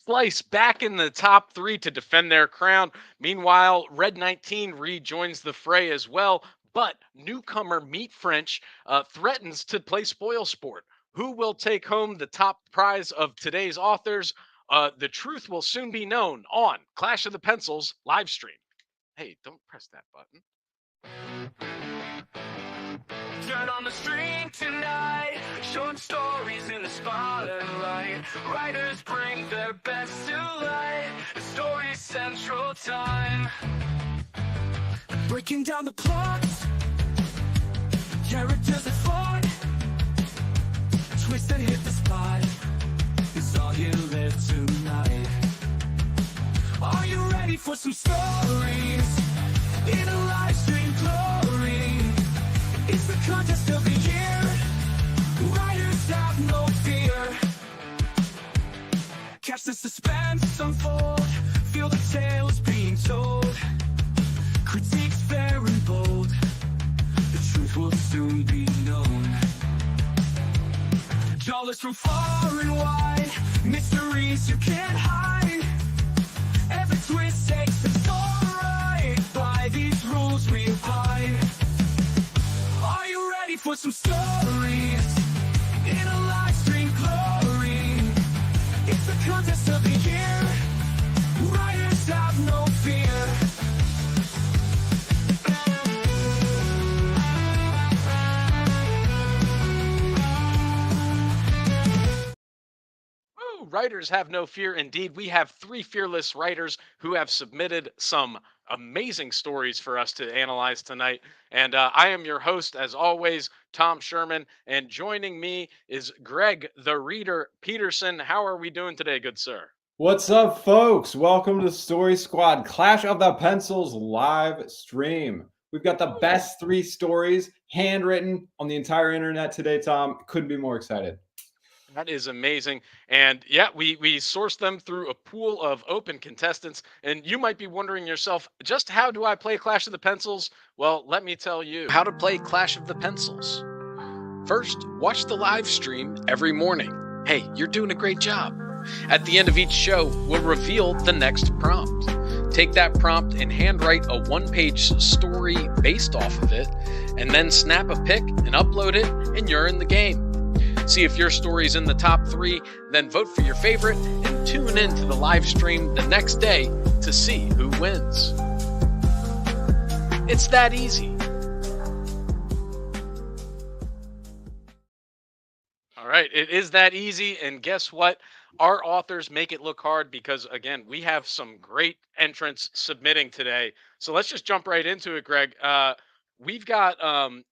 Slice back in the top three to defend their crown. Meanwhile, Red 19 rejoins the fray as well. But newcomer Meat French threatens to play spoil sport. Who will take home the top prize of today's authors? The truth will soon be known on Clash of the Pencils live stream. Hey, don't press that button. Turn on the stream tonight. Short stories in the spotlight. Writers bring their best to light. The story central time. Breaking down the plot. Characters that fought. Twists that hit the spot. It's all you live tonight. Are you ready for some stories? In a live stream glory. It's the contest of the year. Writers have no fear. Catch the suspense unfold. Feel the tales being told. Critiques fair and bold. The truth will soon be known. Dollars from far and wide. Mysteries you can't hide. Every twist takes the story right. By these rules we abide. Are you ready for some stories? In a live stream glory. It's the contest of the year. Writers have no fear. Woo, writers have no fear. Indeed, we have three fearless writers who have submitted some amazing stories for us to analyze tonight. And I am your host, as always, Tom Sherman. And joining me is Greg, the Reader Peterson. How are we doing today, good sir? What's up, folks? Welcome to Story Squad Clash of the Pencils live stream. We've got the best three stories handwritten on the entire internet today, Tom. Couldn't be more excited. That is amazing. And yeah, we sourced them through a pool of open contestants. And you might be wondering yourself, just how do I play Clash of the Pencils? Well, let me tell you how to play Clash of the Pencils. First, watch the live stream every morning. Hey, you're doing a great job. At the end of each show, we'll reveal the next prompt. Take that prompt and handwrite a one-page story based off of it, and then snap a pic and upload it, and you're in the game. See if your story's in the top three, then vote for your favorite and tune in to the live stream the next day to see who wins. It's that easy. All right, it is that easy, and guess what? Our authors make it look hard because, again, we have some great entrants submitting today. So let's just jump right into it, Greg. We've got,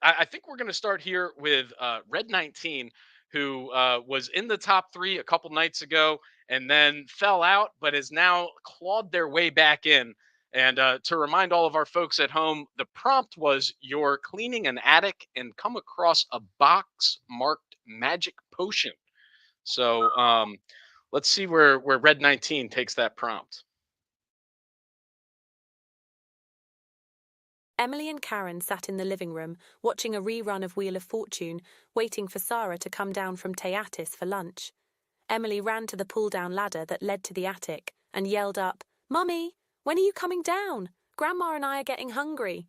I think we're going to start here with Red 19, who was in the top three a couple nights ago and then fell out, but has now clawed their way back in. And to remind all of our folks at home, the prompt was you're cleaning an attic and come across a box marked magic potion. So let's see where Red 19 takes that prompt. Emily and Karen sat in the living room, watching a rerun of Wheel of Fortune, waiting for Sarah to come down from Teatis for lunch. Emily ran to the pull-down ladder that led to the attic and yelled up, "Mummy, when are you coming down? Grandma and I are getting hungry."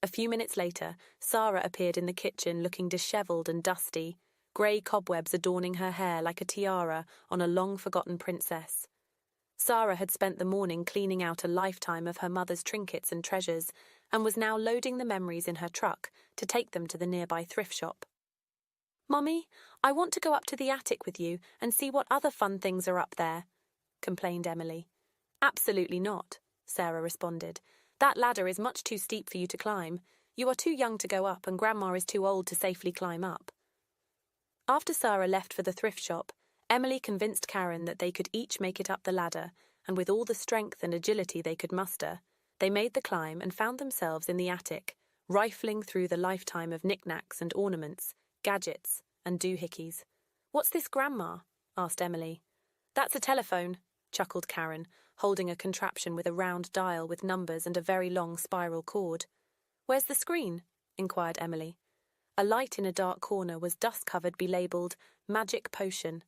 A few minutes later, Sarah appeared in the kitchen looking dishevelled and dusty, grey cobwebs adorning her hair like a tiara on a long-forgotten princess. Sarah had spent the morning cleaning out a lifetime of her mother's trinkets and treasures, and was now loading the memories in her truck to take them to the nearby thrift shop. "Mummy, I want to go up to the attic with you and see what other fun things are up there," complained Emily. "Absolutely not," Sarah responded. "That ladder is much too steep for you to climb. You are too young to go up, and Grandma is too old to safely climb up." After Sarah left for the thrift shop, Emily convinced Karen that they could each make it up the ladder, and with all the strength and agility they could muster, they made the climb and found themselves in the attic, rifling through the lifetime of knickknacks and ornaments, gadgets and doohickeys. "What's this, Grandma?" asked Emily. "That's a telephone," chuckled Karen, holding a contraption with a round dial with numbers and a very long spiral cord. "Where's the screen?" inquired Emily. A light in a dark corner was dust-covered belabelled "Magic Potion."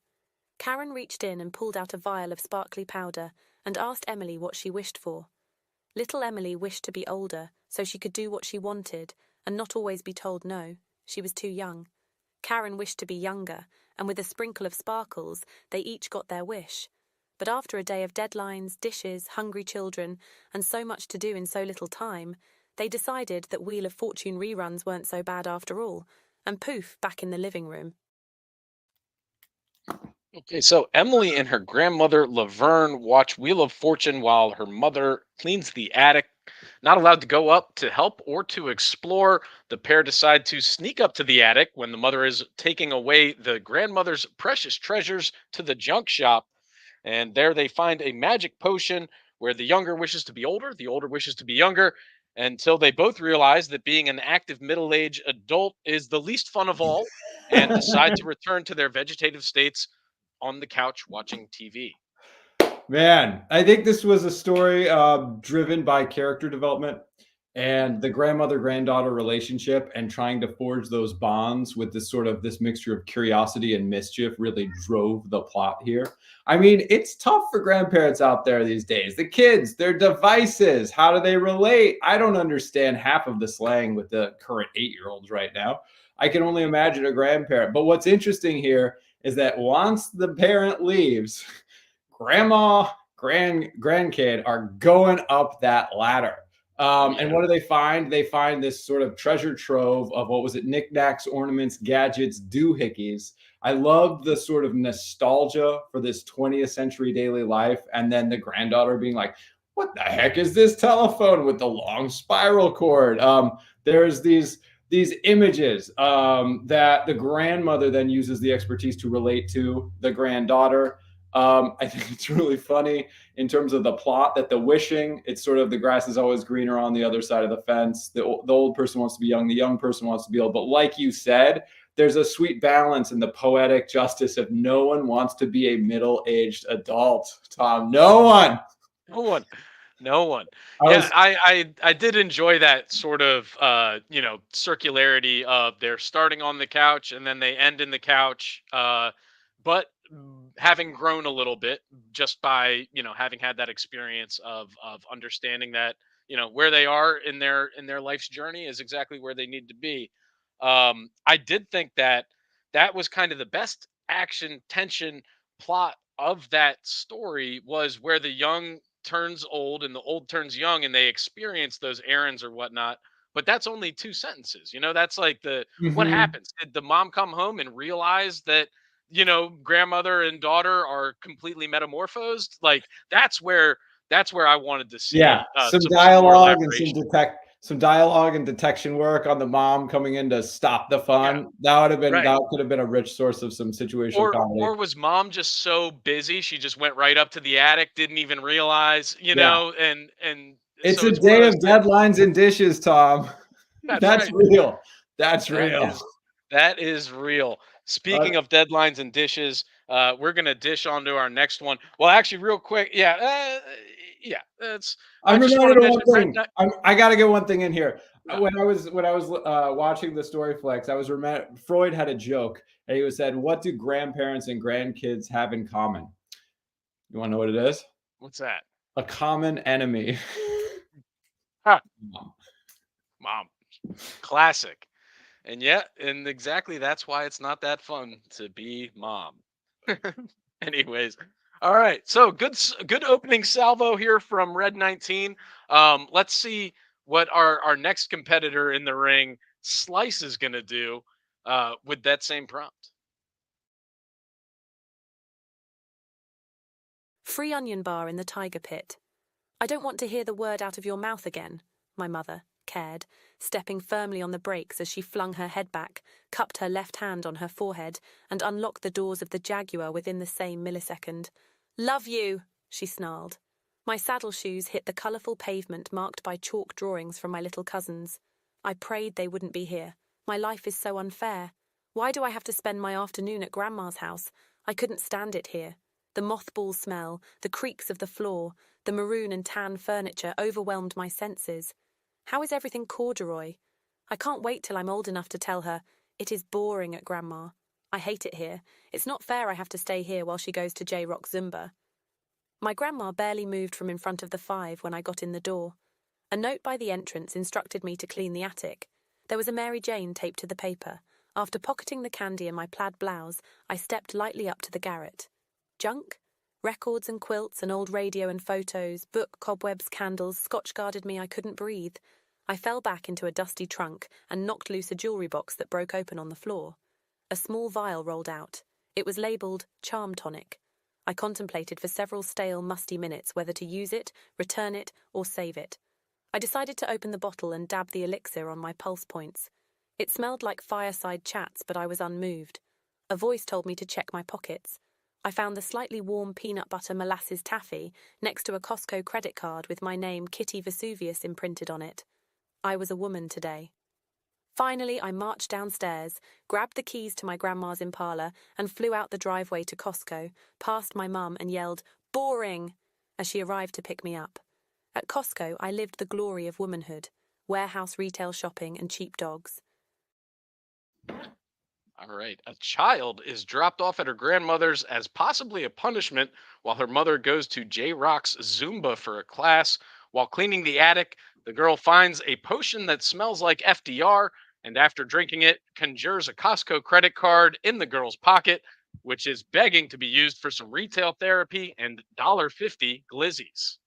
Karen reached in and pulled out a vial of sparkly powder and asked Emily what she wished for. Little Emily wished to be older so she could do what she wanted and not always be told no. She was too young. Karen wished to be younger, and with a sprinkle of sparkles, they each got their wish. But after a day of deadlines, dishes, hungry children, and so much to do in so little time, they decided that Wheel of Fortune reruns weren't so bad after all, and poof, back in the living room. Okay, so Emily and her grandmother Laverne watch Wheel of Fortune while her mother cleans the attic. Not allowed to go up to help or to explore, the pair decide to sneak up to the attic when the mother is taking away the grandmother's precious treasures to the junk shop. And there they find a magic potion where the younger wishes to be older, the older wishes to be younger, until they both realize that being an active middle aged adult is the least fun of all and decide to return to their vegetative states on the couch watching TV. Man, I think this was a story driven by character development and the grandmother granddaughter relationship, and trying to forge those bonds with this mixture of curiosity and mischief really drove the plot here. I mean, it's tough for grandparents out there these days. The kids, their devices, how do they relate? I don't understand half of the slang with the current 8-year-olds right now. I can only imagine a grandparent. But what's interesting here is that once the parent leaves, grandma, grandkid are going up that ladder. And what do they find? They find this sort of treasure trove of, what was it, knickknacks, ornaments, gadgets, doohickeys. I love the sort of nostalgia for this 20th century daily life. And then the granddaughter being like, what the heck is this telephone with the long spiral cord? There's these images that the grandmother then uses the expertise to relate to the granddaughter. I think it's really funny in terms of the plot that the wishing, it's sort of the grass is always greener on the other side of the fence. The old person wants to be young, the young person wants to be old. But like you said, there's a sweet balance in the poetic justice of no one wants to be a middle-aged adult, Tom. No one. No one. No one. I Yeah, was I did enjoy that sort of circularity of they're starting on the couch and then they end in the couch. But having grown a little bit just by having had that experience of understanding that where they are in their life's journey is exactly where they need to be. I did think that that was kind of the best action tension plot of that story, was where the young turns old and the old turns young and they experience those errands or whatnot. But that's only two sentences. That's like the what Mhm. happens. Did the mom come home and realize that grandmother and daughter are completely metamorphosed? Like that's where I wanted to Yeah, see some more elaboration. some dialogue and detection work on the mom coming in to stop the Yeah, fun. right. That could have been a rich source of some situational comedy. Or was mom just so busy she just went right up to the attic, didn't even realize, Yeah. and It's so a it's one of day those of things. deadlines and dishes, Tom. That's That's right. real. That's That real. is that is real. Uh, Speaking of deadlines and dishes, we're gonna dish on to our next one. Well, actually, real quick, yeah, yeah. That's I I'm just want reminded to of one mention Red thing. Knight. I gotta get one thing in here. Yeah. When I was watching the story flex, I was Freud had a joke, and he was said, "What do grandparents and grandkids have in common?" You want to know what it is? What's that? A common enemy. Ha, mom. Classic. And yeah, and exactly that's why it's not that fun to be mom. Anyways, all right. So good opening salvo here from Red 19. Let's see what our next competitor in the ring, Slice, is gonna do with that same prompt. Free onion bar in the tiger pit. I don't want to hear the word out of your mouth again, my mother cared, stepping firmly on the brakes as she flung her head back, cupped her left hand on her forehead, and unlocked the doors of the Jaguar within the same millisecond. Love you, she snarled. My saddle shoes hit the colourful pavement marked by chalk drawings from my little cousins. I prayed they wouldn't be here. My life is so unfair. Why do I have to spend my afternoon at Grandma's house? I couldn't stand it here. The mothball smell, the creaks of the floor, the maroon and tan furniture overwhelmed my senses. How is everything corduroy? I can't wait till I'm old enough to tell her, it is boring at Grandma. I hate it here. It's not fair I have to stay here while she goes to J-Rock Zumba. My grandma barely moved from in front of the 5 when I got in the door. A note by the entrance instructed me to clean the attic. There was a Mary Jane taped to the paper. After pocketing the candy in my plaid blouse, I stepped lightly up to the garret. Junk? Records and quilts, an old radio and photos, book, cobwebs, candles, Scotch-guarded me I couldn't breathe. I fell back into a dusty trunk and knocked loose a jewellery box that broke open on the floor. A small vial rolled out. It was labelled Charm Tonic. I contemplated for several stale, musty minutes whether to use it, return it, or save it. I decided to open the bottle and dab the elixir on my pulse points. It smelled like fireside chats, but I was unmoved. A voice told me to check my pockets. I found the slightly warm peanut butter molasses taffy next to a Costco credit card with my name Kitty Vesuvius imprinted on it. I was a woman today. Finally, I marched downstairs, grabbed the keys to my grandma's Impala, and flew out the driveway to Costco, past my mum, and yelled, "Boring!" as she arrived to pick me up. At Costco, I lived the glory of womanhood, warehouse retail shopping, and cheap dogs. All right. A child is dropped off at her grandmother's as possibly a punishment while her mother goes to J Rock's Zumba for a class. While cleaning the attic, the girl finds a potion that smells like FDR, and after drinking it, conjures a Costco credit card in the girl's pocket, which is begging to be used for some retail therapy and $1.50 glizzies.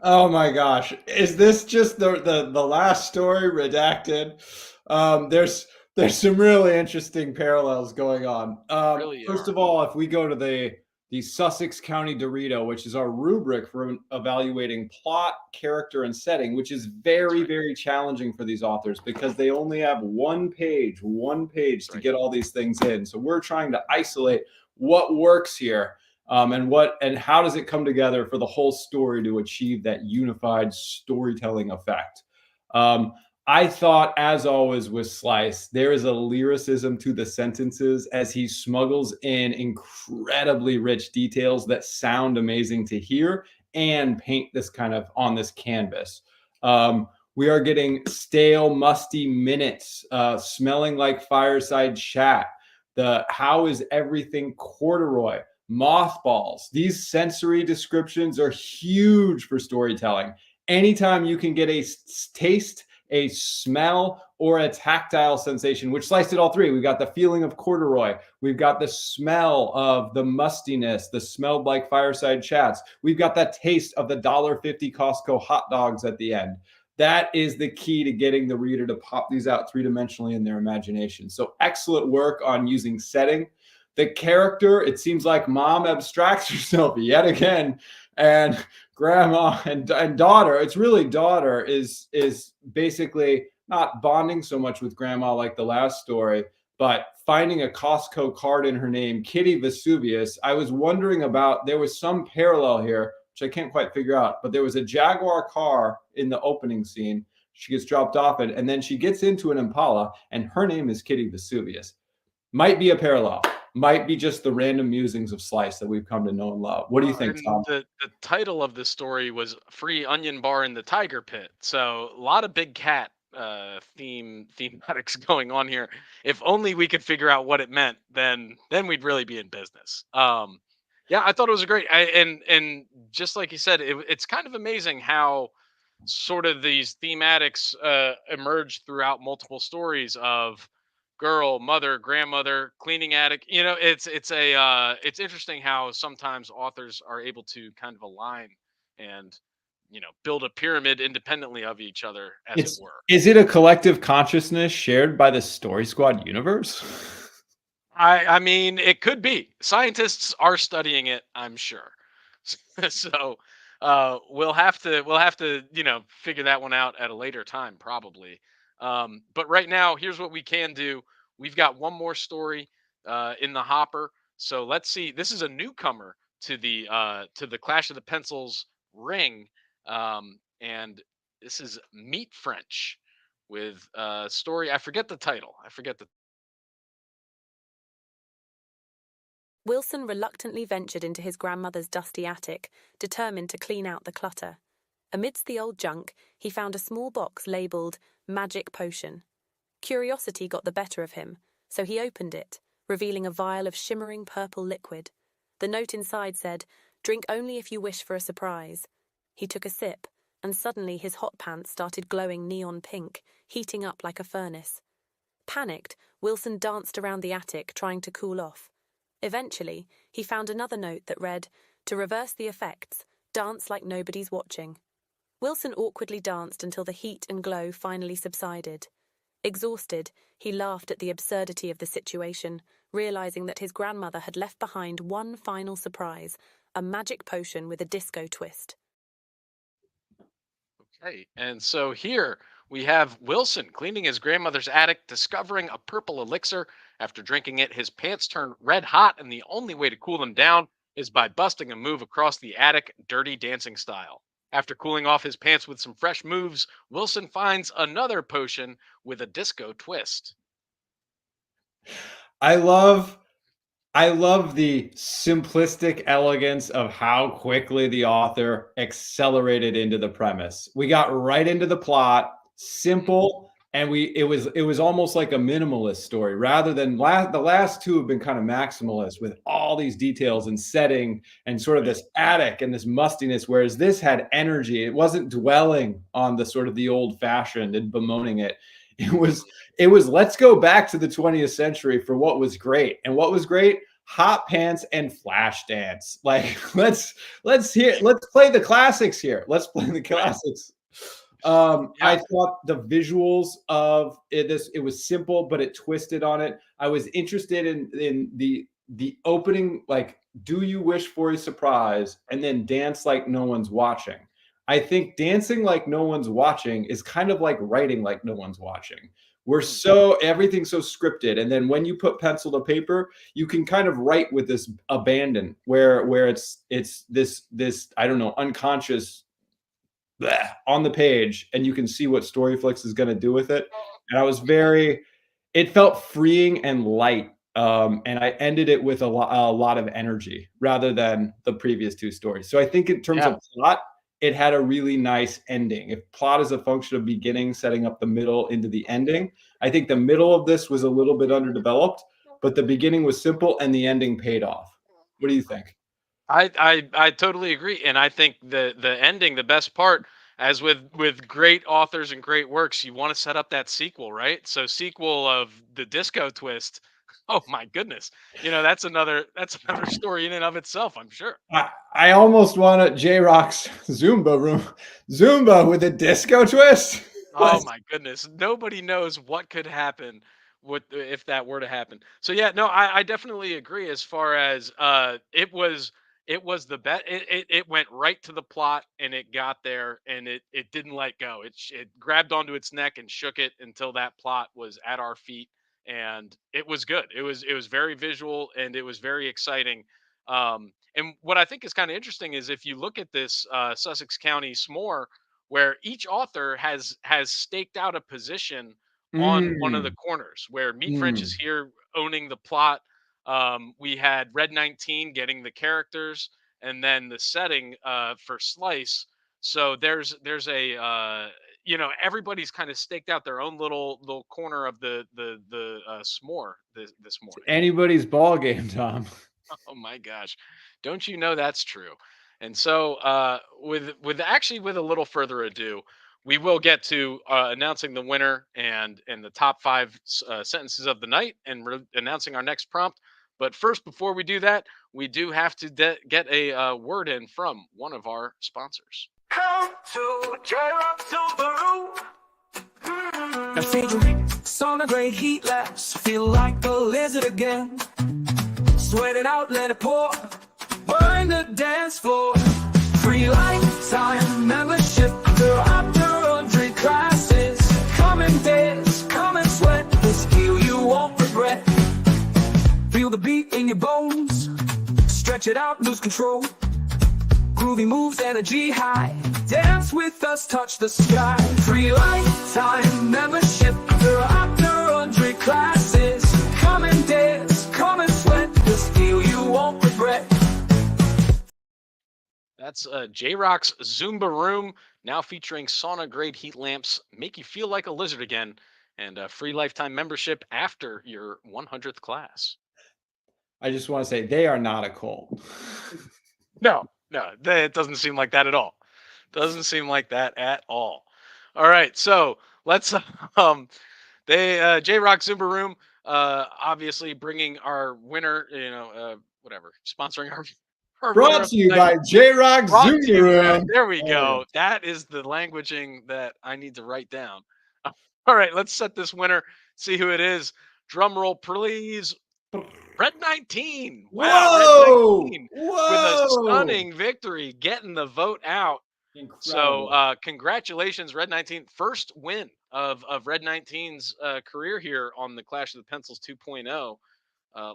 Oh my gosh. Is this just the last story redacted? There's some really interesting parallels going on. Really First are. of all, if we go to the Sussex County Dorito, which is our rubric for evaluating plot, character, and setting, which is very, right. very challenging for these authors because they only have one page to Right. get all these things in. So we're trying to isolate what works here. And how does it come together for the whole story to achieve that unified storytelling effect? I thought, as always with Slice, there is a lyricism to the sentences as he smuggles in incredibly rich details that sound amazing to hear and paint this kind of on this canvas. We are getting stale, musty minutes, smelling like fireside chat. The how is everything corduroy? Mothballs. These sensory descriptions are huge for storytelling. Anytime you can get a taste, a smell, or a tactile sensation, which Slice did all three. We've got the feeling of corduroy. We've got the smell of the mustiness, the smelled like fireside chats. We've got that taste of the $1.50 Costco hot dogs at the end. That is the key to getting the reader to pop these out three-dimensionally in their imagination. So excellent work on using setting. The character, it seems like mom abstracts herself yet again, and grandma and daughter, it's really daughter is basically not bonding so much with grandma like the last story, but finding a Costco card in her name, Kitty Vesuvius. I was wondering about, there was some parallel here, which I can't quite figure out, but there was a Jaguar car in the opening scene. She gets dropped off and then she gets into an Impala and her name is Kitty Vesuvius. Might be a parallel. Might be just the random musings of Slice that we've come to know and love. What do you think, And Tom? the title of the story was Free Onion Bar in the Tiger Pit. So a lot of big cat thematics going on here. If only we could figure out what it meant, then we'd really be in business. Yeah, I thought it was a great and just like you said, it's kind of amazing how sort of these thematics emerge throughout multiple stories of girl, mother, grandmother, cleaning attic. It's interesting how sometimes authors are able to kind of align and build a pyramid independently of each other, as it It's were. Is it a collective consciousness shared by the Story Squad universe? I mean, it could be. Scientists are studying it, I'm sure. So we'll have to figure that one out at a later time probably. But right now, here's what we can do. We've got one more story in the hopper. So let's see. This is a newcomer to the Clash of the Pencils ring, and this is Meat French with a story. I forget the title. I forget the. Wilson reluctantly ventured into his grandmother's dusty attic, determined to clean out the clutter. Amidst the old junk, he found a small box labelled Magic Potion. Curiosity got the better of him. so he opened it, revealing a vial of shimmering purple liquid. The note inside said, "Drink only if you wish for a surprise." He took a sip, and suddenly his hot pants started glowing neon pink, heating up like a furnace. Panicked, Wilson danced around the attic, trying to cool off. Eventually, he found another note that read, "To reverse the effects, dance like nobody's watching." Wilson awkwardly danced until the heat and glow finally subsided. Exhausted, he laughed at the absurdity of the situation, realizing that his grandmother had left behind one final surprise, a magic potion with a disco twist. Okay, and so here we have Wilson cleaning his grandmother's attic, discovering a purple elixir. After drinking it, his pants turn red hot, and the only way to cool them down is by busting a move across the attic, Dirty Dancing style. After cooling off his pants with some fresh moves, Wilson finds another potion with a disco twist. I love I love the simplistic elegance of how quickly the author accelerated into the premise. We got right into the plot, simple, and it was almost like a minimalist story rather than the last two have been kind of maximalist with all these details and setting and sort of this attic and this mustiness, whereas this had energy. It wasn't dwelling on the sort of the old fashioned and bemoaning it. It was it was let's go back to the 20th century for what was great. And what was great? Hot pants and flash dance. Like let's play the classics here. Let's play the classics. I thought the visuals of it was simple, but it twisted on it. I was interested in the opening, like, do you wish for a surprise? And then dance like no one's watching. I think dancing like no one's watching is kind of like writing like no one's watching. Everything's so scripted. And then when you put pencil to paper, you can kind of write with this abandon where it's this, I don't know, unconscious on the page, and you can see what Storyflix is going to do with it. And it felt freeing and light. And I ended it with a lot of energy rather than the previous two stories. So I think in terms of plot, it had a really nice ending. If plot is a function of beginning, setting up the middle into the ending, I think the middle of this was a little bit underdeveloped, but the beginning was simple and the ending paid off. What do you think? I totally agree, and I think the ending, the best part, as with great authors and great works, you want to set up that sequel, right? So sequel of the disco twist. Oh my goodness, that's another story in and of itself, I'm sure. I almost want a J Rock's Zumba room, Zumba with a disco twist. Oh my goodness, nobody knows what could happen if that were to happen. So yeah, no, I definitely agree as far as it was the bet. It went right to the plot and it got there and it didn't let go. It grabbed onto its neck and shook it until that plot was at our feet, and it was good. It was very visual and it was very exciting. And what I think is kind of interesting is if you look at this Sussex County s'more, where each author has staked out a position on one of the Mm, corners, where Meat French is mm. here owning the plot. We had Red 19 getting the characters, and then the setting for Slice. So there's a everybody's kind of staked out their own little corner of the s'more this morning. Anybody's ball game, Tom. Oh my gosh. Don't you know that's true? And so with a little further ado, we will get to announcing the winner and the top five sentences of the night and announcing our next prompt. But first, before we do that, we do have to get a word in from one of our sponsors. Come to J-Rock Subaru. Now feel on a great heat lapse. Feel like a lizard again. Sweat it out, let it pour. Burn the dance floor. Free lifetime membership. There are up to 100 classes. Come and dance, come and sweat. The skill you won't regret. Feel the beat in your bones. Stretch it out, lose control. Groovy moves, energy high. Dance with us, touch the sky. Free lifetime membership. There are up to 100 classes. Come and dance, come and sweat. The skill you won't regret. That's J-Rock's Zumba Room, now featuring sauna grade heat lamps, make you feel like a lizard again. and a free lifetime membership after your 100th class. I just want to say they are not a cult. No, it doesn't seem like that at all. Doesn't seem like that at all. All right, so let's J Rock Zumba Room, obviously bringing our winner, whatever, sponsoring our winner Brought of to the you night. by J Rock Brought to you by- Zumba. There we go. That is the languaging that I need to write down. All right, let's set this winner. See who it is. Drum roll, please. Red 19. Wow, Whoa! Red 19 with a stunning victory, getting the vote out. Incredible. So congratulations, Red 19. First win of Red 19's career here on the Clash of the Pencils 2.0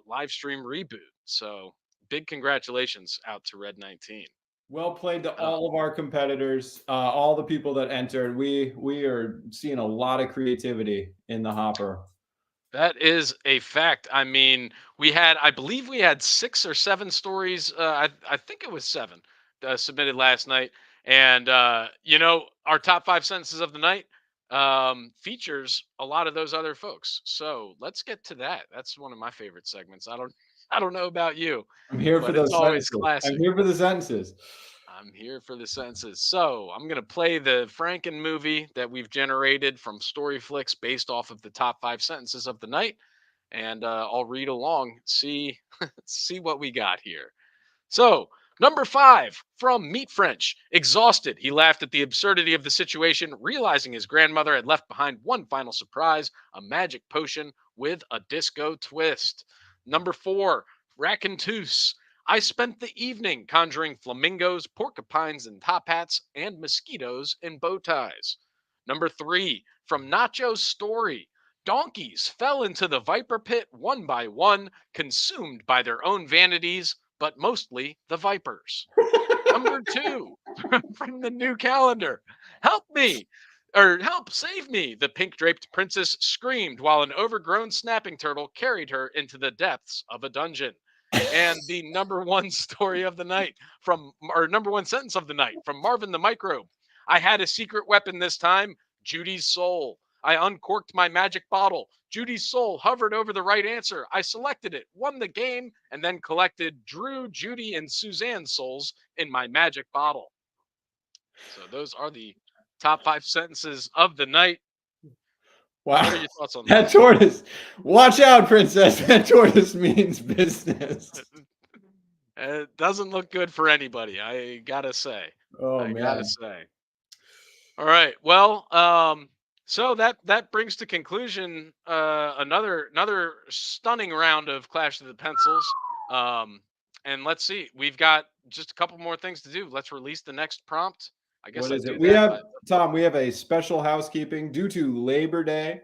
live stream reboot. So big congratulations out to Red 19. Well played to all of our competitors, all the people that entered. We are seeing a lot of creativity in the hopper. That is a fact. I mean, I believe we had 6 or 7 stories. I think it was 7 submitted last night. And, our top 5 sentences of the night features a lot of those other folks. So let's get to that. That's one of my favorite segments. I don't know about you. I'm here But for those it's always sentences. classic. I'm here for the sentences. I'm here for the sentences. So I'm going to play the Franken movie that we've generated from Storyflix based off of the top 5 sentences of the night. And I'll read along, see what we got here. So, number 5 from Meat French. Exhausted, he laughed at the absurdity of the situation, realizing his grandmother had left behind one final surprise, a magic potion with a disco twist. Number 4, Raconteuse. I spent the evening conjuring flamingos, porcupines in top hats, and mosquitoes in bow ties. Number 3, from Nacho's story. Donkeys fell into the viper pit one by one, consumed by their own vanities, but mostly the vipers. Number 2, from the new calendar. Help me! Or help save me! The pink draped princess screamed while an overgrown snapping turtle carried her into the depths of a dungeon. And the number 1 story of the night number 1 sentence of the night from Marvin the Microbe. I had a secret weapon this time, Judy's soul. I uncorked my magic bottle. Judy's soul hovered over the right answer. I selected it, won the game, and then collected Drew, Judy, and Suzanne's souls in my magic bottle. So those are the top 5 sentences of the night. Wow. What are your thoughts on that tortoise? Watch out, princess. That tortoise means business. It doesn't look good for anybody, I gotta say. Oh, man. Gotta say. All right. Well, so that brings to conclusion another stunning round of Clash of the Pencils. And let's see, we've got just a couple more things to do. Let's release the next prompt. I guess What is it? Tom, we have a special housekeeping due to Labor Day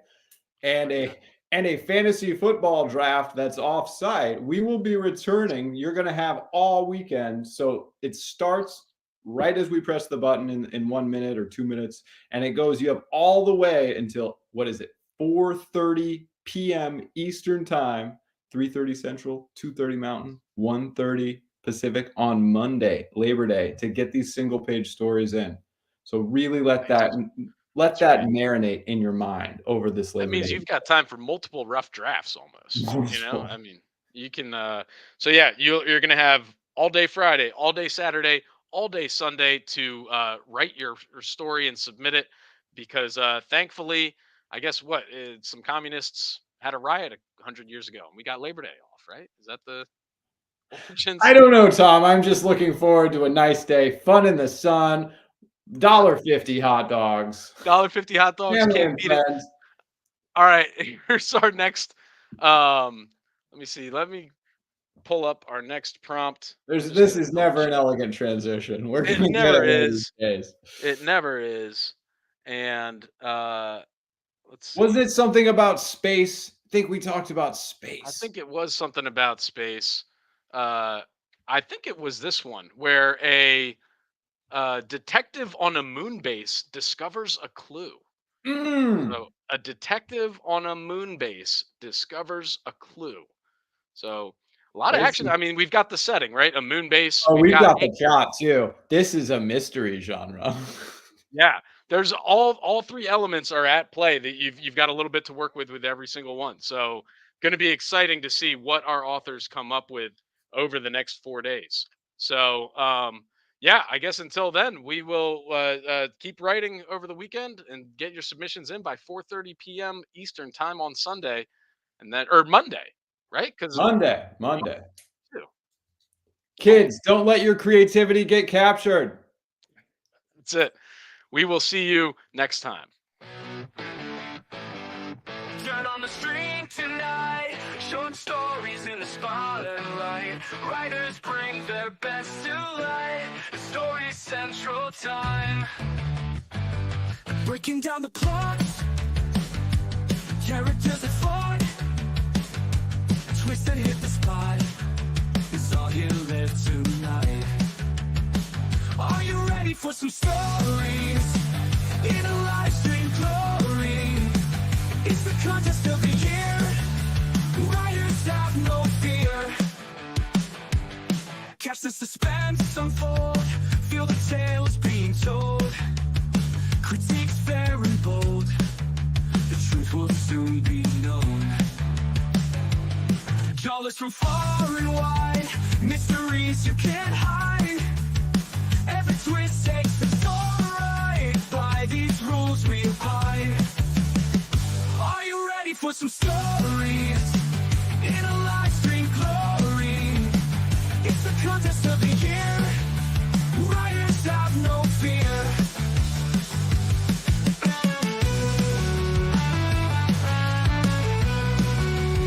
and a fantasy football draft that's off-site. We will be returning. You're going to have all weekend. So it starts right as we press the button in 1 minute or 2 minutes, and it goes, you have all the way until, 4:30 p.m. Eastern time, 3:30 Central, 2:30 Mountain, 1:30 Pacific on Monday, Labor Day, to get these single page stories in. So really let that marinate in your mind over this Labor Day. That means you've got time for multiple rough drafts almost. I mean, you can so yeah, you're going to have all day Friday, all day Saturday, all day Sunday to write your story and submit it, because thankfully, I guess some communists had a riot 100 years ago and we got Labor Day off, right? Is that the I don't know, Tom. I'm just looking forward to a nice day, fun in the sun, $1.50 hot dogs. $1.50 hot dogs. Can't beat it. All right, here's our next. Let me see. Let me pull up our next prompt. This is never an elegant transition. It never is. It never is. And let's see. Was it something about space? I think we talked about space. I think it was something about space. I think it was this one where a detective on a moon base discovers a clue. So a detective on a moon base discovers a clue. So a lot of action. I mean, we've got the setting, right? A moon base. Oh, we've got the plot too. This is a mystery genre. Yeah, there's all three elements are at play that you've got a little bit to work with every single one. So going to be exciting to see what our authors come up with over the next 4 days. So yeah, I guess until then we will keep writing over the weekend and get your submissions in by 4:30 p.m. Eastern time on Sunday, and then or Monday, right? Because Monday. Kids, don't let your creativity get captured. that's it. We will see you next time. Turn on the street tonight, short stories in the spotlight. Writers bring their best to light. The Story Central time. Breaking down the plots, characters that fought, twists that hit the spot. Is all you live tonight. Are you ready for some stories in a live stream glory? It's the contest of the year. Writers have no fear. Catch the suspense unfold. Feel the tales being told. Critiques fair and bold. The truth will soon be known. Jawless from far and wide. Mysteries you can't hide. Every twist takes the story right. By these rules we abide. Are you ready for some stories?